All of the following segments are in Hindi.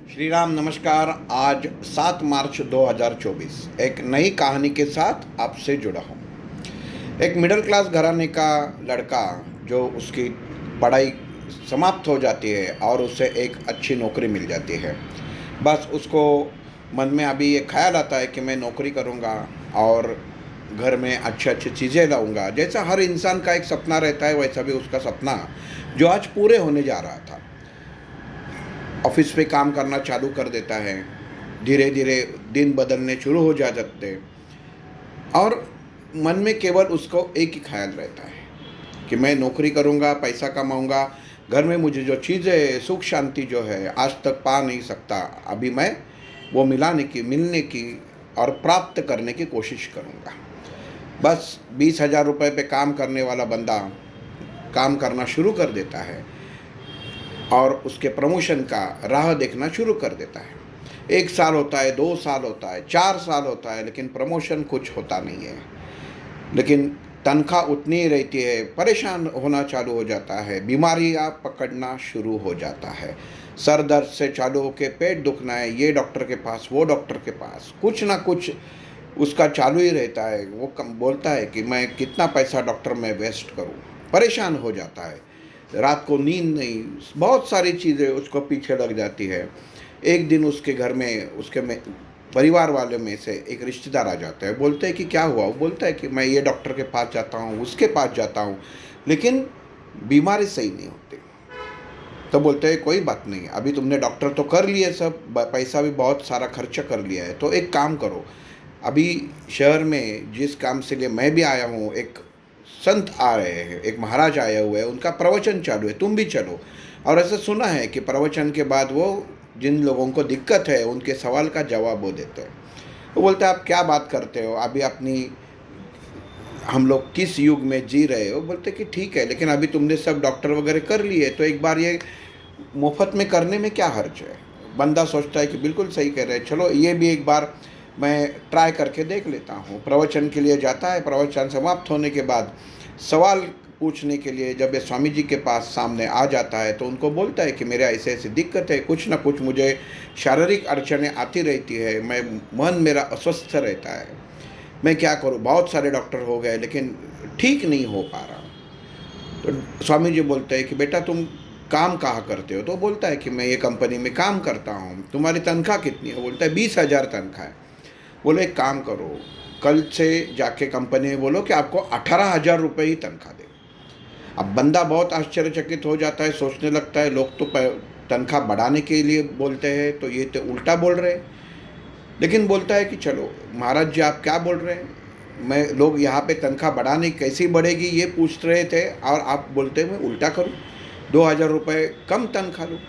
श्री राम नमस्कार। आज 7 मार्च 2024 एक नई कहानी के साथ आपसे जुड़ा हूँ। एक मिडिल क्लास घराने का लड़का जो उसकी पढ़ाई समाप्त हो जाती है और उसे एक अच्छी नौकरी मिल जाती है। बस उसको मन में अभी ये ख्याल आता है कि मैं नौकरी करूँगा और घर में अच्छी अच्छी चीज़ें लाऊंगा। जैसा हर इंसान का एक सपना रहता है वैसा भी उसका सपना जो आज पूरे होने जा रहा था। ऑफिस पे काम करना चालू कर देता है। धीरे धीरे दिन बदलने शुरू हो जाते हैं और मन में केवल उसको एक ही ख्याल रहता है कि मैं नौकरी करूँगा, पैसा कमाऊँगा, घर में मुझे जो चीज़ें सुख शांति जो है आज तक पा नहीं सकता, अभी मैं वो मिलने की और प्राप्त करने की कोशिश करूँगा। बस 20,000 रुपये पे काम करने वाला बंदा काम करना शुरू कर देता है और उसके प्रमोशन का राह देखना शुरू कर देता है। 1 साल होता है, 2 साल होता है, 4 साल होता है, लेकिन प्रमोशन कुछ होता नहीं है। लेकिन तनख्वाह उतनी ही रहती है। परेशान होना चालू हो जाता है, बीमारियां पकड़ना शुरू हो जाता है। सर दर्द से चालू होकर पेट दुखना है, ये डॉक्टर के पास, वो डॉक्टर के पास, कुछ ना कुछ उसका चालू ही रहता है। वो बोलता है कि मैं कितना पैसा डॉक्टर में वेस्ट करूं। परेशान हो जाता है, रात को नींद नहीं, बहुत सारी चीज़ें उसको पीछे लग जाती है। एक दिन उसके घर में परिवार वाले में से एक रिश्तेदार आ जाता है। बोलते हैं कि क्या हुआ? वो बोलता है कि मैं ये डॉक्टर के पास जाता हूँ, उसके पास जाता हूँ, लेकिन बीमारी सही नहीं होती। तो बोलते हैं कोई बात नहीं, अभी तुमने डॉक्टर तो कर लिए, सब पैसा भी बहुत सारा खर्च कर लिया है, तो एक काम करो, अभी शहर में जिस काम से लिए मैं भी आया हूँ, एक संत आ रहे हैं, एक महाराज आए हुए हैं, उनका प्रवचन चालू है, तुम भी चलो। और ऐसा सुना है कि प्रवचन के बाद वो जिन लोगों को दिक्कत है उनके सवाल का जवाब वो देते हैं। वो बोलते हैं आप क्या बात करते हो, अभी अपनी हम लोग किस युग में जी रहे हो? बोलते कि ठीक है, लेकिन अभी तुमने सब डॉक्टर वगैरह कर लिए, तो एक बार ये मुफ्त में करने में क्या हर्ज है? बंदा सोचता है कि बिल्कुल सही कह रहे हैं, चलो ये भी एक बार मैं ट्राई करके देख लेता हूँ। प्रवचन के लिए जाता है। प्रवचन समाप्त होने के बाद सवाल पूछने के लिए जब ये स्वामी जी के पास सामने आ जाता है तो उनको बोलता है कि मेरे ऐसे ऐसी दिक्कत है, कुछ ना कुछ मुझे शारीरिक अड़चनें आती रहती है, मन मेरा अस्वस्थ रहता है, मैं क्या करूँ? बहुत सारे डॉक्टर हो गए लेकिन ठीक नहीं हो पा रहा। तो स्वामी जी बोलते हैं कि बेटा तुम काम कहाँ करते हो? तो बोलता है कि मैं ये कंपनी में काम करता हूँ। तुम्हारी तनख्वाह कितनी है? बोलता है 20,000 तनख्वाह है। बोले एक काम करो, कल से जाके कंपनी में बोलो कि आपको 18,000 रुपये ही तनख्वाह दे। अब बंदा बहुत आश्चर्यचकित हो जाता है, सोचने लगता है लोग तो तनख्वाह बढ़ाने के लिए बोलते हैं, तो ये तो उल्टा बोल रहे हैं। लेकिन बोलता है कि चलो महाराज जी आप क्या बोल रहे हैं, मैं लोग यहाँ पे तनख्वाह बढ़ाने कैसी बढ़ेगी ये पूछ रहे थे और आप बोलते हैं मैं उल्टा करूँ, 2,000 रुपये कम तनख्वाह लूँ।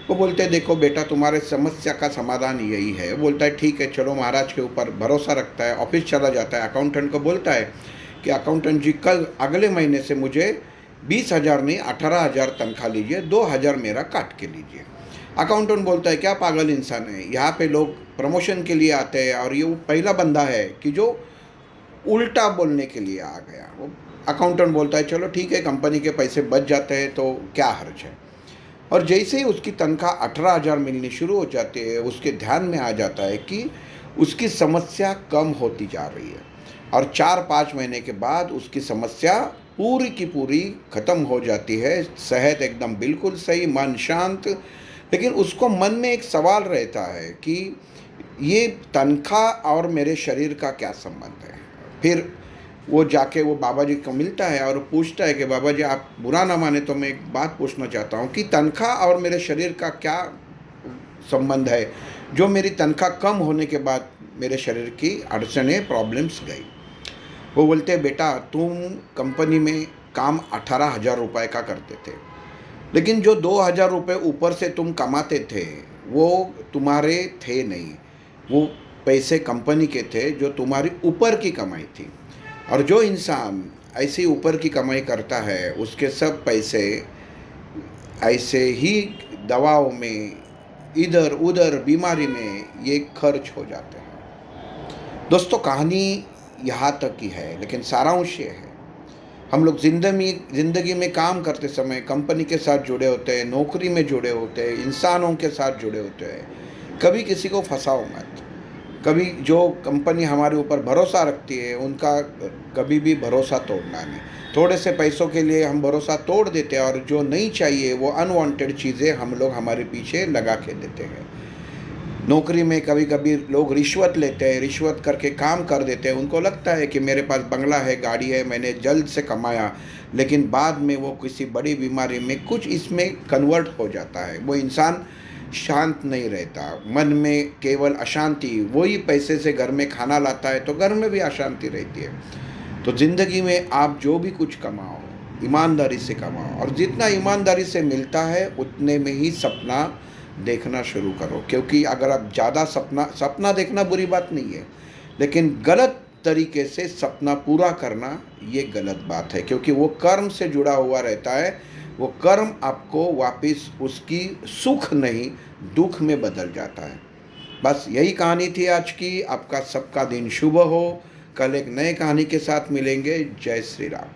वो बोलते हैं देखो बेटा तुम्हारे समस्या का समाधान यही है। वो बोलता है ठीक है, चलो महाराज के ऊपर भरोसा रखता है, ऑफिस चला जाता है। अकाउंटेंट को बोलता है कि अकाउंटेंट जी कल अगले महीने से मुझे 20,000 नहीं 18,000 तनख्वाह लीजिए, 2,000 मेरा काट के लीजिए। अकाउंटेंट बोलता है क्या पागल इंसान है, यहाँ पे लोग प्रमोशन के लिए आते हैं और ये वो पहला बंदा है कि जो उल्टा बोलने के लिए आ गया। वो अकाउंटेंट बोलता है चलो ठीक है, कंपनी के पैसे बच जाते हैं तो क्या हर्ज है। और जैसे ही उसकी तनख्वाह 18,000 मिलनी शुरू हो जाती है, उसके ध्यान में आ जाता है कि उसकी समस्या कम होती जा रही है और 4-5 महीने के बाद उसकी समस्या पूरी की पूरी ख़त्म हो जाती है। सेहत एकदम बिल्कुल सही, मन शांत। लेकिन उसको मन में एक सवाल रहता है कि ये तनख्वाह और मेरे शरीर का क्या संबंध है। फिर वो जाके वो बाबा जी को मिलता है और पूछता है कि बाबा जी आप बुरा ना माने तो मैं एक बात पूछना चाहता हूँ कि तनख्वाह और मेरे शरीर का क्या संबंध है, जो मेरी तनख्वाह कम होने के बाद मेरे शरीर की अड़चनें प्रॉब्लम्स गई। वो बोलते हैं बेटा तुम कंपनी में काम 18,000 रुपये का करते थे, लेकिन जो 2,000 रुपये ऊपर से तुम कमाते थे वो तुम्हारे थे नहीं, वो पैसे कंपनी के थे जो तुम्हारी ऊपर की कमाई थी। और जो इंसान ऐसे ऊपर की कमाई करता है उसके सब पैसे ऐसे ही दवाओं में, इधर उधर बीमारी में ये खर्च हो जाते हैं। दोस्तों कहानी यहाँ तक ही है, लेकिन सारांश ये है हम लोग ज़िंदगी में काम करते समय कंपनी के साथ जुड़े होते हैं, नौकरी में जुड़े होते हैं, इंसानों के साथ जुड़े होते हैं, कभी किसी को फंसाओ मत। कभी जो कंपनी हमारे ऊपर भरोसा रखती है उनका कभी भी भरोसा तोड़ना नहीं। थोड़े से पैसों के लिए हम भरोसा तोड़ देते हैं और जो नहीं चाहिए वो अनवांटेड चीज़ें हम लोग हमारे पीछे लगा के देते हैं। नौकरी में कभी कभी लोग रिश्वत लेते हैं, रिश्वत करके काम कर देते हैं। उनको लगता है कि मेरे पास बंगला है, गाड़ी है, मैंने जल्द से कमाया, लेकिन बाद में वो किसी बड़ी बीमारी में कुछ इसमें कन्वर्ट हो जाता है। वो इंसान शांत नहीं रहता, मन में केवल अशांति। वही पैसे से घर में खाना लाता है तो घर में भी अशांति रहती है। तो ज़िंदगी में आप जो भी कुछ कमाओ ईमानदारी से कमाओ, और जितना ईमानदारी से मिलता है उतने में ही सपना देखना शुरू करो। क्योंकि अगर आप ज़्यादा सपना देखना बुरी बात नहीं है, लेकिन गलत तरीके से सपना पूरा करना ये गलत बात है, क्योंकि वो कर्म से जुड़ा हुआ रहता है। वो कर्म आपको वापस उसकी सुख नहीं दुख में बदल जाता है। बस यही कहानी थी आज की। आपका सबका दिन शुभ हो। कल एक नए कहानी के साथ मिलेंगे। जय श्री राम।